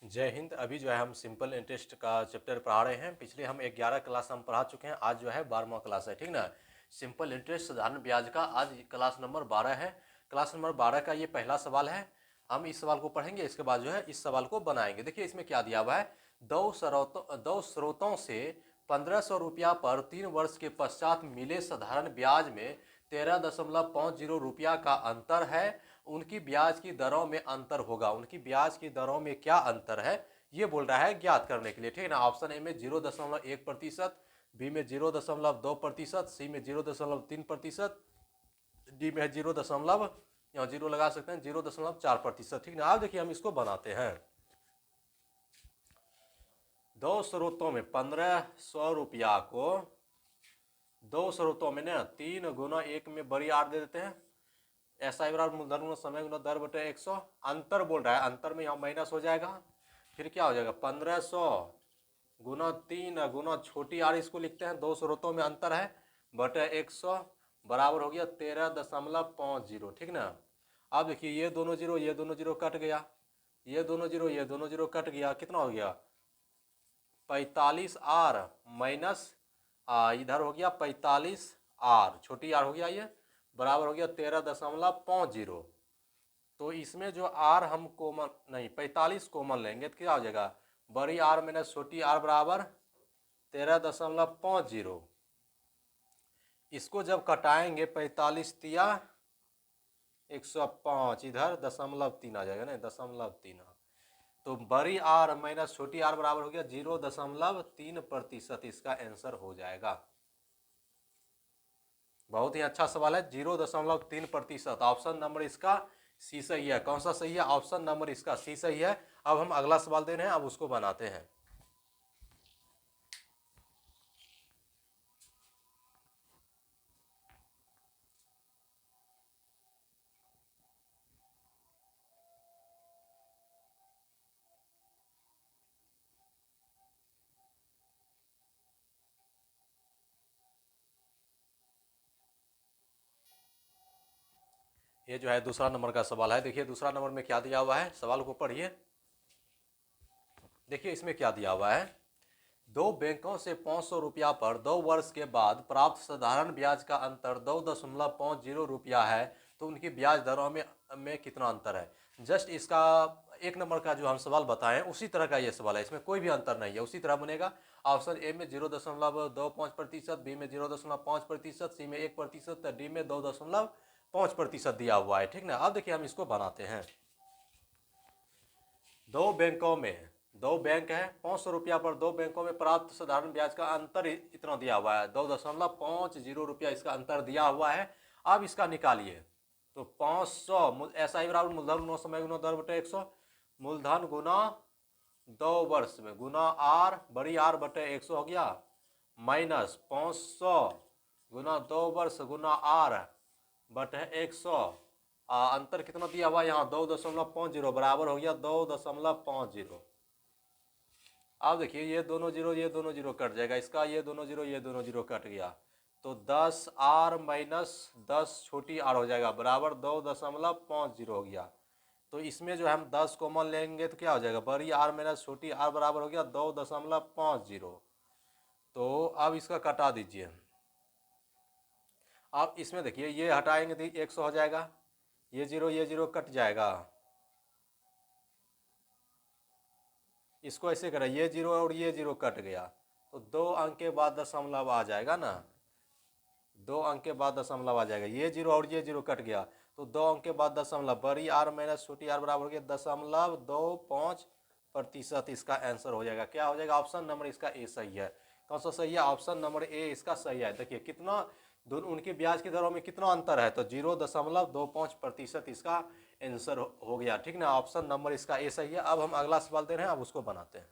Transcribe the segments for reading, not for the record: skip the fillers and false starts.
जय हिंद। अभी जो है हम सिंपल इंटरेस्ट का चैप्टर पढ़ा रहे हैं। पिछले हम 11 क्लास हम पढ़ा चुके हैं। आज जो है 12वां क्लास है, ठीक ना। सिंपल इंटरेस्ट साधारण ब्याज का आज क्लास नंबर 12 है। क्लास नंबर 12 का ये पहला सवाल है। हम इस सवाल को पढ़ेंगे, इसके बाद जो है इस सवाल को बनाएंगे। देखिए इसमें क्या दिया हुआ है। दो स्रोतों से 1500 रुपया पर 3 वर्ष के पश्चात मिले साधारण ब्याज में 13.50 रुपया का अंतर है। उनकी ब्याज की दरों में अंतर होगा। उनकी ब्याज की दरों में क्या अंतर है ये बोल रहा है ज्ञात करने के लिए, ठीक है ना। ऑप्शन ए में 0.1%, बी में 0.2%, सी में 0.3%, डी में 0, यहाँ 0 लगा सकते हैं, 0.4%, ठीक ना। अब देखिए हम इसको बनाते हैं। दो स्रोतों में 1500 रुपया को दो स्रोतों में ना 3 गुना 1 में बड़ी आर दे देते हैं। ऐसा बराबर मूलधन गुना समय गुना दर बटे 100। अंतर बोल रहा है, अंतर में यहाँ माइनस हो जाएगा। फिर क्या हो जाएगा 1500 गुना 3 गुना छोटी आर, इसको लिखते हैं, दो स्रोतों में अंतर है, बटे 100 बराबर हो गया 13.50, ठीक ना। अब देखिए ये दोनों जीरो कट गया, ये दोनों जीरो कट गया, कितना हो गया 45 आर माइनस इधर हो गया 45 आर, छोटी आर हो गया, ये बराबर हो गया 13.50। तो इसमें जो आर हम कॉमन नहीं 45 कॉमन लेंगे तो क्या हो जाएगा, बड़ी आर माइनस छोटी आर बराबर 13.50। इसको जब कटाएंगे 45 तिया 105, इधर 0.3 आ जाएगा ना, 0.3। तो बड़ी आर माइनस छोटी आर बराबर हो गया 0.3%, इसका आंसर हो जाएगा। बहुत ही अच्छा सवाल है, 0.3%। ऑप्शन नंबर इसका सी सही है। कौन सा सही है, ऑप्शन नंबर इसका सी सही है। अब हम अगला सवाल दे रहे हैं, अब उसको बनाते हैं। ये जो है दूसरा नंबर का सवाल है। देखिए दूसरा नंबर में क्या दिया हुआ है, सवाल को पढ़िए। देखिए इसमें क्या दिया हुआ है। दो बैंकों से 500 रुपया पर 2 वर्ष के बाद प्राप्त साधारण ब्याज का अंतर 2.50 रुपया है, तो उनकी ब्याज दरों में कितना अंतर है। जस्ट इसका एक नंबर का जो हम सवाल बताएं उसी तरह का ये सवाल है, इसमें कोई भी अंतर नहीं है, उसी तरह बनेगा। ऑप्शन ए में 0.25%, बी में 0.5%, सी में 1%, डी में 2.5% दिया हुआ है, ठीक ना। अब देखिए हम इसको बनाते हैं। दो बैंकों में दो बैंक है, 500 रुपया पर दो बैंकों में प्राप्त साधारण ब्याज का अंतर इतना दिया हुआ है, 2.50 रुपया इसका अंतर दिया हुआ है। अब इसका निकालिए। तो 500 ऐसा ही बराबर मूलधन गुना समय गुना दर बटे 100, मूलधन गुना 2 वर्ष में गुना आर बड़ी आर बटे 100 हो गया, माइनस 500 गुना 2 वर्ष गुना आर बटे 100। अंतर कितना दिया हुआ यहाँ 2.50 बराबर हो गया 2.50। अब देखिए ये दोनों जीरो कट जाएगा, इसका ये दोनों जीरो कट गया, तो 10 आर माइनस 10 छोटी आर हो जाएगा बराबर 2.50 हो गया। तो इसमें जो हम 10 कॉमन लेंगे तो क्या हो जाएगा, बड़ी आर माइनस छोटी आर बराबर हो गया 2.50। तो अब इसका कटा दीजिए। अब इसमें देखिए ये हटाएंगे तो 100 हो जाएगा, ये जीरो कट जाएगा। इसको ऐसे करें, ये जीरो और ये जीरो कट गया, तो 2 अंक के बाद दशमलव आ जाएगा ना, 2 अंक के बाद दशमलव आ जाएगा। ये जीरो और ये जीरो कट गया, तो 2 अंक के बाद दशमलव, बड़ी आर माइनस छोटी आर बराबर हो गया 0.25%, इसका आंसर हो जाएगा। क्या हो जाएगा, ऑप्शन नंबर इसका ए सही है। कौन सा सही है, ऑप्शन नंबर ए इसका सही है। देखिए कितना दोनों उनके ब्याज की दरों में कितना अंतर है, तो 0.25% इसका आंसर हो गया, ठीक ना। ऑप्शन नंबर इसका ए सही है। अब हम अगला सवाल दे रहे हैं, अब उसको बनाते हैं।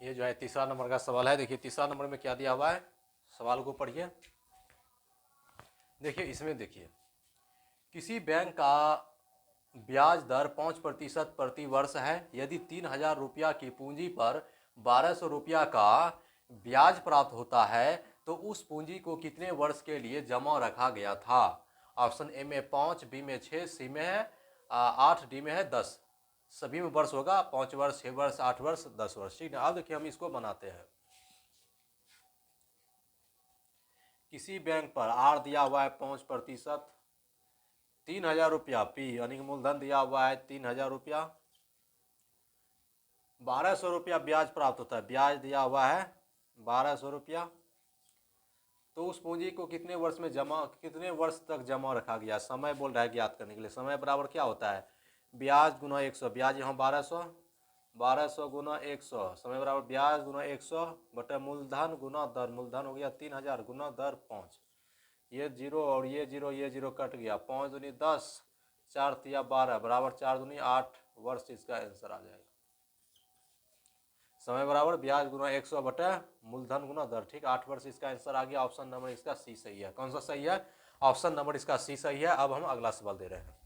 ये जो है तीसरा नंबर का सवाल है। देखिए तीसरा नंबर में क्या दिया हुआ है, सवाल को पढ़िए। देखिए इसमें देखिए किसी बैंक का ब्याज दर 5% प्रति वर्ष है। यदि 3,000 रुपया की पूंजी पर 1,200 रुपया का ब्याज प्राप्त होता है तो उस पूंजी को कितने वर्ष के लिए जमा रखा गया था? ऑप्शन ए में 5, बी में 6, सी में है 8, डी में है 10। सभी में वर्ष होगा, 5 वर्ष, 6 वर्ष, 8 वर्ष, 10 वर्ष। ठीक है, अब देखिए हम इसको बनाते हैं। किसी बैंक पर आर दिया हुआ है 5%, 3,000 रुपया पी यानी कि मूलधन दिया हुआ है 3,000 रुपया, 1,200 रुपया ब्याज प्राप्त होता है, ब्याज दिया हुआ है 1,200 रुपया। तो उस पूंजी को कितने वर्ष में जमा, कितने वर्ष तक जमा रखा गया? समय बोल रहा है ज्ञात करने के लिए। समय बराबर क्या होता है? ब्याज गुना 100, ब्याज यहाँ 1,200, 1,200 गुना 100, समय बराबर ब्याज गुना 100 बटे मूलधन गुना दर। मूलधन हो गया 3,000 गुना दर 5। ये जीरो और ये जीरो कट गया, 5 दूनी 10, 4 तिया 12 बराबर 4 दूनी 8 वर्ष इसका आंसर आ जाएगा। समय बराबर ब्याज गुना 100 बटे मूलधन गुना दर। ठीक, 8 वर्ष इसका आंसर आ गया। ऑप्शन नंबर इसका सी सही है। कौन सा सही है? ऑप्शन नंबर इसका सी सही है। अब हम अगला सवाल दे रहे हैं।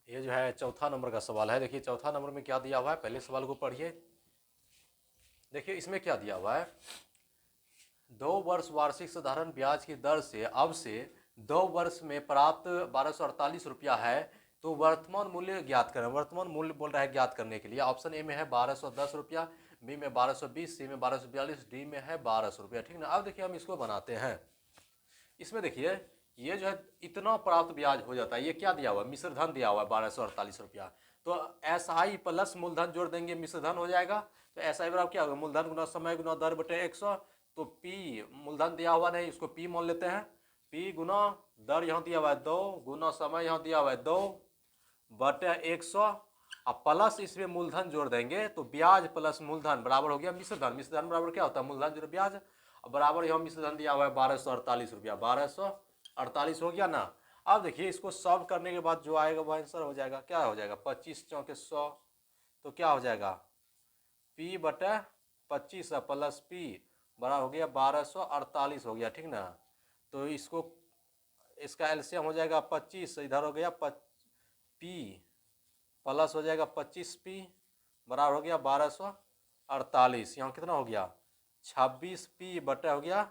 ये जो है चौथा नंबर का सवाल है। देखिए चौथा नंबर में क्या दिया हुआ है, पहले सवाल को पढ़िए। देखिए इसमें क्या दिया हुआ है, 2 वर्ष वार्षिक साधारण ब्याज की दर से अब से 2 वर्ष में प्राप्त 1,248 रुपया है, तो वर्तमान मूल्य ज्ञात करें। वर्तमान मूल्य बोल रहा है ज्ञात करने के लिए। ऑप्शन ए में है 1,210 रुपया, बी में 1,220, सी में 1,242, डी में है 1,200 रुपया। ठीक ना, अब देखिए हम इसको बनाते हैं। इसमें देखिए ये जो है इतना प्राप्त ब्याज हो जाता है। ये क्या दिया हुआ है? मिश्र धन दिया हुआ है 1,248 रुपया। तो एसआई प्लस मूलधन जोड़ देंगे, मिश्र धन हो जाएगा। तो एसआई बराबर क्या होगा? मूलधन गुना समय गुना दर बटे 100। तो पी मूलधन दिया हुआ नहीं, इसको पी मान लेते हैं। पी गुना दर यहाँ दिया हुआ है 2 गुना समय यहाँ दिया हुआ है 2 बटे 100। अब प्लस इसमें मूलधन जोड़ देंगे तो ब्याज प्लस मूलधन बराबर हो गया मिश्र धन। मिश्र धन बराबर क्या होता है? मूलधन जोड़ ब्याज। बराबर यहाँ मिश्र धन दिया हुआ है 1,248 रुपया, 1,248 हो गया ना। अब देखिए इसको सॉल्व करने के बाद जो आएगा वो आंसर हो जाएगा। क्या हो जाएगा? 25 चौके 100, तो क्या हो जाएगा? पी बटे 25 प्लस पी बराबर हो गया 1,248 हो गया। ठीक ना, तो इसको इसका एलसीएम हो जाएगा 25, इधर हो गया पी प्लस हो जाएगा 25p बराबर हो गया 1,248। यहाँ कितना हो गया? 26p बटे हो गया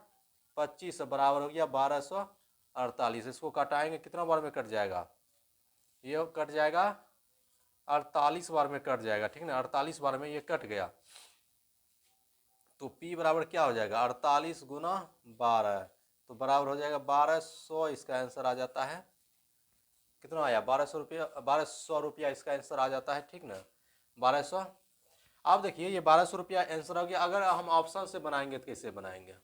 25 बराबर हो गया 1,248। इसको कटाएंगे कितना बार में कट जाएगा? ये कट जाएगा 48 बार में कट जाएगा। ठीक ना, 48 बार में ये कट गया। तो p बराबर क्या हो जाएगा? 48 गुना 12, तो बराबर हो जाएगा 1,200। इसका आंसर आ जाता है कितना आया? 1,200 रुपया, 1,200 रुपया इसका आंसर आ जाता है। ठीक ना, 1,200। अब देखिए ये 1,200 रुपया आंसर हो गया। अगर हम ऑप्शन से बनाएंगे तो कैसे बनाएंगे?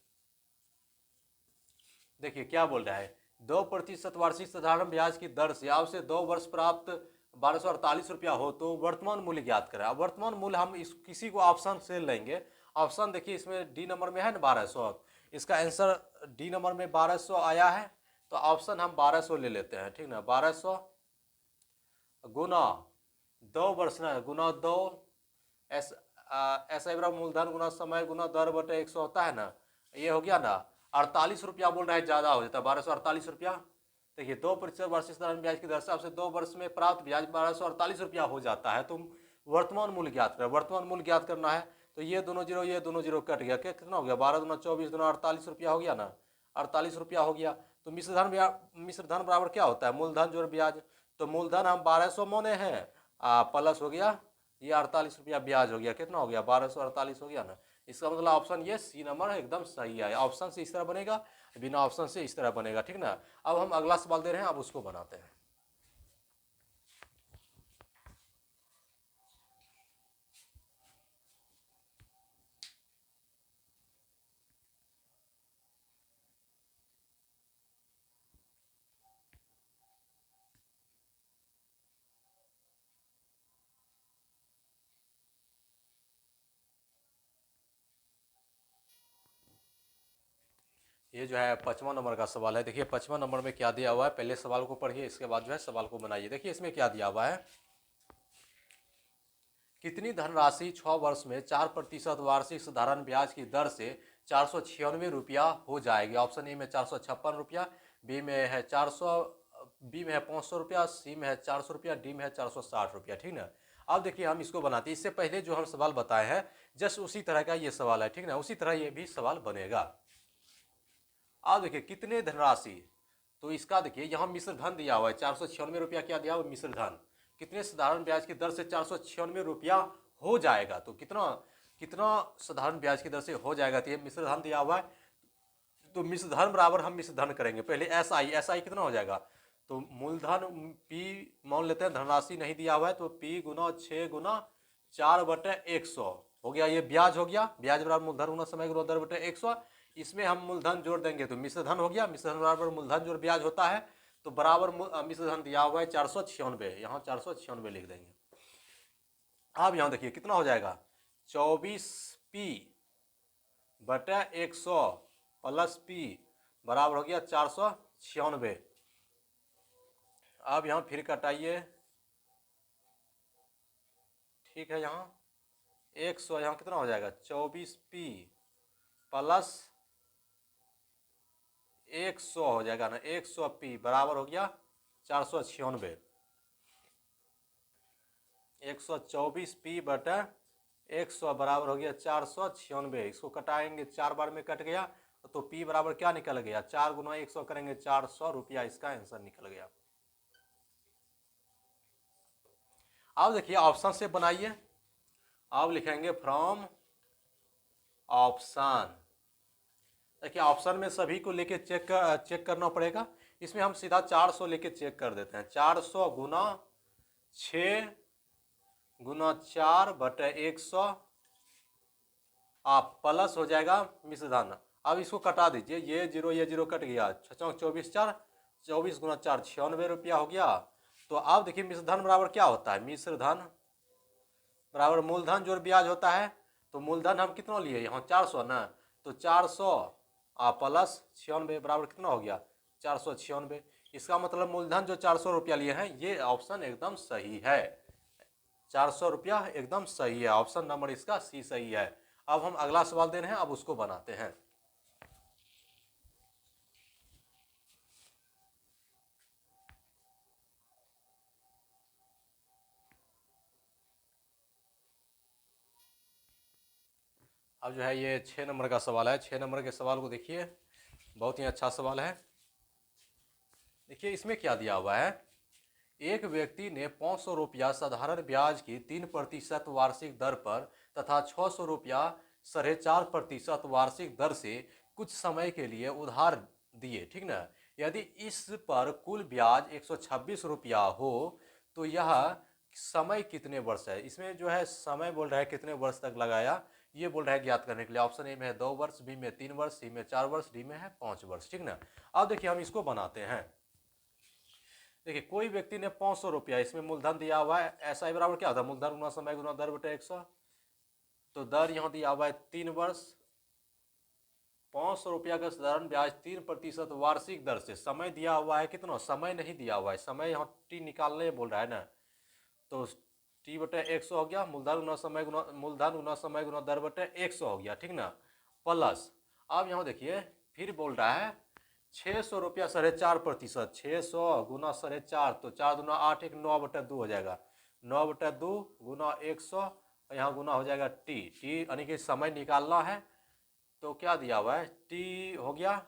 देखिए क्या बोल रहा है, 2% वार्षिक साधारण ब्याज की दर से आपसे 2 वर्ष प्राप्त 1,248 रुपया हो तो वर्तमान मूल्य ज्ञात करें। अब वर्तमान मूल्य हम इस किसी को ऑप्शन से लेंगे। ऑप्शन देखिए इसमें डी नंबर में है ना 1,200, इसका आंसर डी नंबर में 1,200 आया है। तो ऑप्शन हम 1,200 ले लेते हैं। ठीक ना, 1,200 गुना 2 वर्ष ना गुना 2 ऐसा बराबर मूलधन गुना समय गुना दर बटे 100 होता है ना। ये हो गया ना। 48 रुपया बोल रहा है ज्यादा हो जाता है 1,248 रुपया। देखिए 2% वार्षिक साधारण ब्याज की दर से आपसे 2 वर्ष में प्राप्त ब्याज 1,248 रुपया हो जाता है। तुम वर्तमान मूल्य ज्ञात करें। वर्तमान मूल्य ज्ञात करना है तो ये दोनों जीरो कट गया। कितना हो गया? 12 दूना 24 दूना 48 रुपया हो गया ना। 48 रुपया हो गया। तो मिश्र धन बराबर क्या होता है? मूलधन जोड़ ब्याज। तो मूलधन हम 1,200 मोने हैं, प्लस हो गया ये 48 रुपया ब्याज हो गया। कितना हो गया? 1,248 हो गया ना। इसका मतलब ऑप्शन ये सी नंबर एकदम सही है। ऑप्शन से इस तरह बनेगा, बिना ऑप्शन से इस तरह बनेगा। ठीक ना, अब हम अगला सवाल दे रहे हैं, अब उसको बनाते हैं। ये जो है 55वां नंबर का सवाल है। देखिए 55वां नंबर में क्या दिया हुआ है, पहले सवाल को पढ़िए, इसके बाद जो है सवाल को बनाइए। देखिए इसमें क्या दिया हुआ है, कितनी धनराशि 6 वर्ष में 4% वार्षिक साधारण ब्याज की दर से 496 रुपया हो जाएगी। ऑप्शन ए में 456 रुपया, बी में है 400, बी में है 500 रुपया, सी में है 400 रुपया, डी में है 460 रुपया। ठीक ना। अब देखिए हम इसको बनाते हैं। इससे पहले जो हम सवाल बताए हैं जस्ट उसी तरह का ये सवाल है। ठीक ना, उसी तरह ये भी सवाल बनेगा। अब देखिए कितने धनराशि, तो इसका देखिए यहाँ मिश्र धन दिया हुआ है 496 रुपया, क्या दिया हुआ है, मिश्र धन। कितने साधारण ब्याज की दर से 496 रुपया हो जाएगा, तो कितना कितना साधारण ब्याज की दर से हो जाएगा, तो ये मिश्र धन दिया हुआ है। तो मिश्र धन बराबर हम मिश्र धन करेंगे पहले एस आई कितना हो जाएगा, तो मूलधन पी मान लेते हैं, धनराशि नहीं दिया हुआ है, तो पी गुना 6 गुना 4/100 हो गया। ये ब्याज हो गया, ब्याज बराबर मूलधन गुना समय गुना दर बटे 100। इसमें हम मूलधन जोड़ देंगे तो मिश्र धन हो गया, मिश्र धन बराबर मूलधन जोड़ ब्याज होता है, तो बराबर मिश्र धन दिया हुआ है 496, यहाँ 496 लिख देंगे। अब यहाँ देखिए कितना हो जाएगा, 24p/100 प्लस पी बराबर हो गया 496। अब यहाँ फिर कटाइए, ठीक है, यहाँ 100, यहाँ कितना हो जाएगा 24p प्लस 100 हो जाएगा ना, 100p बराबर हो गया 496। 124p/100 बराबर हो गया 496। इसको कटाएंगे, 4 बार में कट गया, तो p बराबर क्या निकल गया, 4 गुना 100 करेंगे 400 रुपया, इसका आंसर निकल गया। अब देखिए ऑप्शन से बनाइए। अब लिखेंगे फ्रॉम ऑप्शन। देखिए ऑप्शन में सभी को लेके चेक करना पड़ेगा। इसमें हम सीधा 400 लेके चेक कर देते हैं। 400 गुना 6 गुना 4/100 आप प्लस हो जाएगा मिश्र धन। अब इसको कटा दीजिए, ये जीरो कट गया, 24 4, 24 गुना 4 96 रुपया हो गया। तो अब देखिए मिश्र धन बराबर क्या होता है, मिश्र धन बराबर मूलधन जोड़ ब्याज होता है। तो मूलधन हम कितना लिए यहाँ 400 ना, तो 400 प्लस 96 बराबर कितना हो गया 496। इसका मतलब मूलधन जो 400 रुपया लिए हैं, ये ऑप्शन एकदम सही है, 400 रुपया एकदम सही है। ऑप्शन नंबर इसका सी सही है। अब हम अगला सवाल दे रहे हैं, अब उसको बनाते हैं। अब जो है ये 6 नंबर का सवाल है। 6 नंबर के सवाल को देखिए, बहुत ही अच्छा सवाल है। देखिए इसमें क्या दिया हुआ है, एक व्यक्ति ने 500 रुपया साधारण ब्याज की 3% वार्षिक दर पर तथा 600 रुपया 4.5% वार्षिक दर से कुछ समय के लिए उधार दिए। ठीक ना। यदि इस पर कुल ब्याज 126 रुपया हो तो यह समय कितने वर्ष है। इसमें जो है समय बोल रहा है कितने वर्ष तक लगाया, ये बोल रहा है ज्ञात करने के लिए। ऑप्शन ए में है 2 वर्ष, बी में 3 वर्ष, सी में 4 वर्ष, डी में है 5 वर्ष। ठीक ना। अब देखिए हम इसको बनाते हैं। देखिए कोई व्यक्ति ने 500 रुपया, इसमें मूलधन दिया हुआ है, ऐसा ही बराबर क्या होता है, मूलधन गुना समय गुना दर बटे 100। तो दर यहाँ दिया हुआ है 3 वर्ष, 500 रुपया का साधारण ब्याज 3% वार्षिक दर से, समय दिया हुआ है कितना, समय नहीं दिया हुआ है, समय यहाँ टी निकालने बोल रहा है ना, तो टी बटे 100 हो गया, मूलधन गुना समय गुना दर बटे 100 हो गया। ठीक ना, प्लस अब यहाँ देखिए फिर बोल रहा है 600 रुपया 4.5%, 600 गुना 4.5, तो 4 दूना 8, 1 9/2 हो जाएगा, 9/2 गुना 100, यहाँ गुना हो जाएगा टी यानी कि समय निकालना है। तो क्या दिया हुआ है, टी हो गया,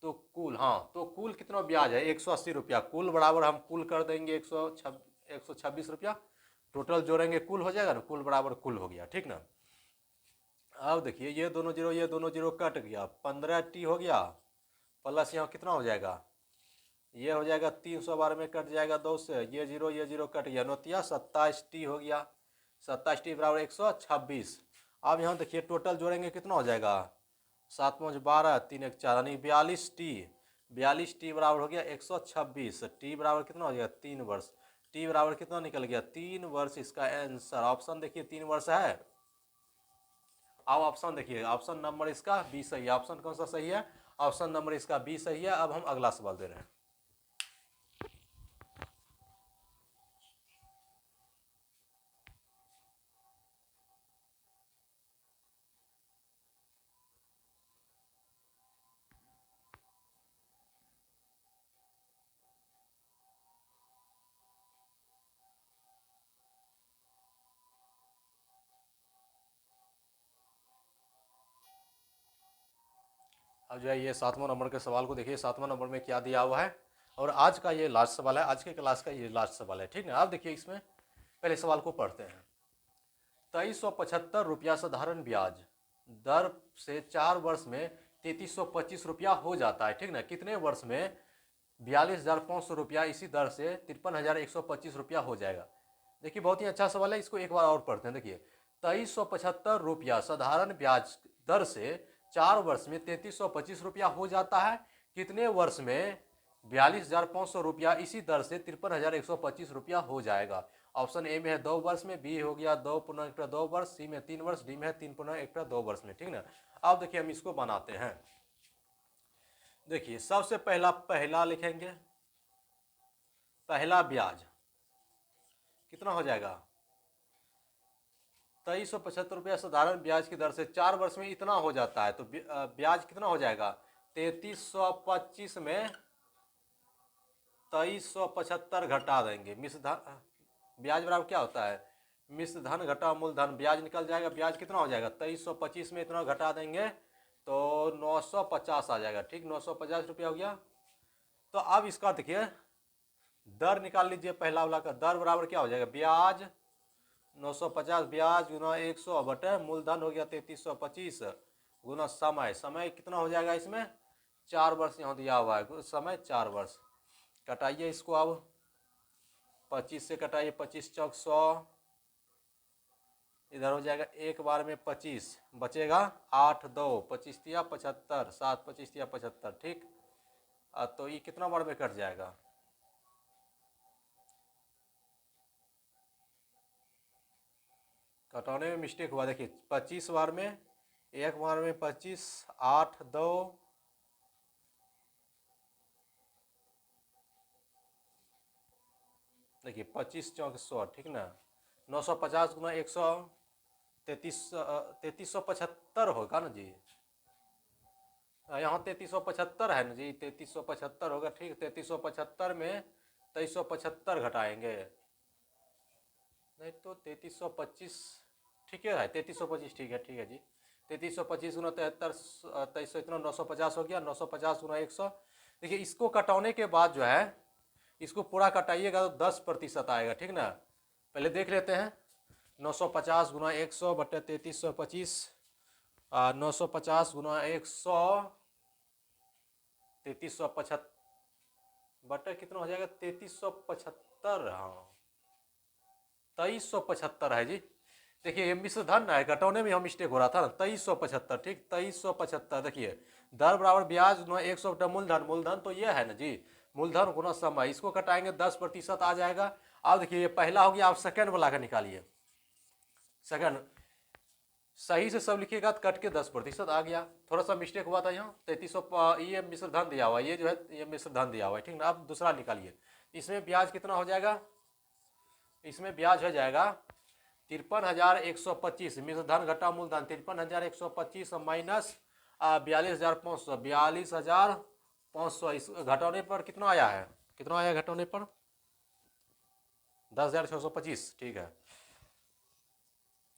तो कुल, हाँ तो कुल कितना ब्याज है 180 रुपया, कुल बराबर हम कुल कर देंगे 126 रुपया, टोटल जोड़ेंगे कुल हो जाएगा ना, कुल बराबर कुल हो गया। ठीक ना। अब देखिए ये दोनों जीरो कट गया, 15t हो गया, प्लस यहाँ कितना हो जाएगा, ये हो जाएगा 300 बार में कट जाएगा 2 से, ये जीरो कट गया, 27t हो गया, 27t बराबर 126। अब यहाँ देखिए टोटल जोड़ेंगे कितना हो जाएगा, 7 5 12, 3 1 4 यानी 42t बराबर हो गया 126। टी बराबर कितना हो जाएगा 3 वर्ष, टी बराबर कितना निकल गया 3 वर्ष, इसका आंसर ऑप्शन देखिए 3 वर्ष है। अब ऑप्शन देखिए, ऑप्शन नंबर इसका बी सही है। ऑप्शन कौन सा सही है? ऑप्शन नंबर इसका बी सही है। अब हम अगला सवाल दे रहे हैं। अब जो है ये 7वां नंबर के सवाल को देखिए, 7वां नंबर में क्या दिया हुआ है, और आज का ये लास्ट सवाल है, आज के क्लास का ये लास्ट सवाल है, ठीक है। आप देखिए इसमें पहले सवाल को पढ़ते हैं। 2375 रुपया साधारण ब्याज दर से 4 वर्ष में 3325 रुपया हो जाता है, ठीक ना। कितने वर्ष में 42,500 रुपया इसी दर से 53,125 रुपया हो जाएगा? देखिए बहुत ही अच्छा सवाल है, इसको एक बार और पढ़ते हैं। देखिए 2375 रुपया साधारण ब्याज दर से 4 वर्ष में 3325 रुपया हो जाता है। कितने वर्ष में 42,500 रुपया इसी दर से 53,125 रुपया हो जाएगा? ऑप्शन ए में है 2 वर्ष में, बी हो गया 2 वर्ष, सी में 3 वर्ष, डी में है 3 वर्ष में, ठीक ना। अब देखिए हम इसको बनाते हैं। देखिए सबसे पहला लिखेंगे, पहला ब्याज कितना हो जाएगा? 2375 रुपया साधारण ब्याज की दर से 4 वर्ष में इतना हो जाता है, तो ब्याज कितना हो जाएगा? 3325 में 2375 घटा देंगे। मिश्र धन ब्याज बराबर क्या होता है? मिश्र धन घटा मूलधन, ब्याज निकल जाएगा। ब्याज कितना हो जाएगा? 2325 में इतना घटा देंगे तो 950 आ जाएगा, ठीक। 950 रुपया हो गया। तो अब इसका देखिए दर निकाल लीजिए, पहला वाला का दर बराबर क्या हो जाएगा? ब्याज 950 ब्याज गुना 100 बटे मूलधन हो गया 3325 गुना समय, समय कितना हो जाएगा इसमें? 4 वर्ष यहाँ दिया हुआ है, समय 4 वर्ष। कटाइए इसको, अब 25 से कटाइए, 25 चौक 100, इधर हो जाएगा एक बार में 25, बचेगा 8 2 25 तिया 75, 7 25 तिया 75, ठीक। तो ये कितना बार में कट जाएगा? कटौने में मिस्टेक हुआ, देखिए 25 बार में, एक बार में 25, 8 2 देखिए 25 चौक 100, ठीक ना। 950 गुना 100 3375 होगा ना जी। यहाँ 3375 है ना जी, 3375 होगा, ठीक। 3375 में 2375 घटाएंगे, नहीं तो 3325, ठीक है 3325, ठीक है, ठीक है जी। 3325 गुना 73 2300 इतना 950 हो गया। 950 गुना 100, देखिए इसको कटौने के बाद जो है इसको पूरा कटाइएगा तो 10% आएगा, ठीक ना। पहले देख लेते हैं। 950 गुना 100 बटे 3325, 950 गुना 100 3375 बटे कितना हो जाएगा? 3375, हाँ 2375 है जी। देखिए ये मिश्र धन है, घटौने में हम मिस्टेक हो रहा था ना, 2375, ठीक 2375। देखिए दर बराबर ब्याज गुना 100 बटा मूलधन, मूलधन तो ये है ना जी, मूलधन गुना समय, इसको कटाएंगे 10% आ जाएगा। अब देखिए ये पहला हो गया, आप सेकंड वाला का निकालिए। सेकंड सही से सब लिखिएगा तो कट के 10% आ गया, थोड़ा सा मिस्टेक हुआ था यहाँ। 3300 ये मिश्र धन दिया हुआ है, ये जो है ये मिश्र धन दिया हुआ है, ठीक ना। अब दूसरा निकालिए, इसमें ब्याज कितना हो जाएगा? इसमें ब्याज हो जाएगा 53,125, मिश्र धन घटा मूलधन 53,125 माइनस 42,500, 42,500। इस घटाने पर कितना आया है? कितना आया घटाने पर? 10,625, ठीक है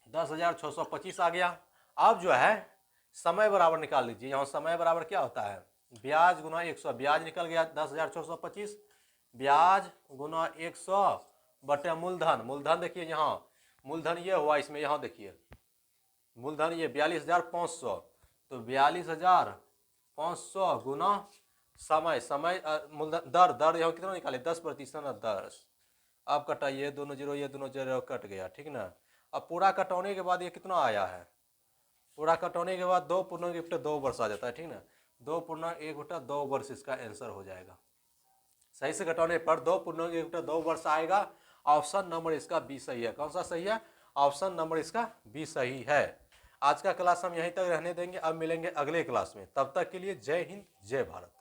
10,625 आ गया। अब जो है समय बराबर निकाल लीजिए। यहाँ समय बराबर क्या होता है? ब्याज गुना 100, ब्याज निकल गया 10,625, ब्याज गुना 100 बटे मूलधन, मूलधन देखिए यहाँ मूलधन ये हुआ, इसमें यहाँ देखिए मूलधन ये 42,500, तो 42,500 गुना समय, समय मूलधन दर, दर यहाँ कितना निकाले? 10% ना 10। अब कटाइए, दोनों जीरो, ये दोनों जीरो कट गया, ठीक ना। अब पूरा कटौने के बाद ये कितना आया है? पूरा कटौने के बाद 2 वर्ष आ जाता है, ठीक ना। 2 वर्ष इसका आंसर हो जाएगा। सही से घटाने पर 2 वर्ष आएगा। ऑप्शन नंबर इसका बी सही है। कौन सा सही है? ऑप्शन नंबर इसका बी सही है। आज का क्लास हम यहीं तक रहने देंगे, अब मिलेंगे अगले क्लास में। तब तक के लिए जय हिंद, जय भारत।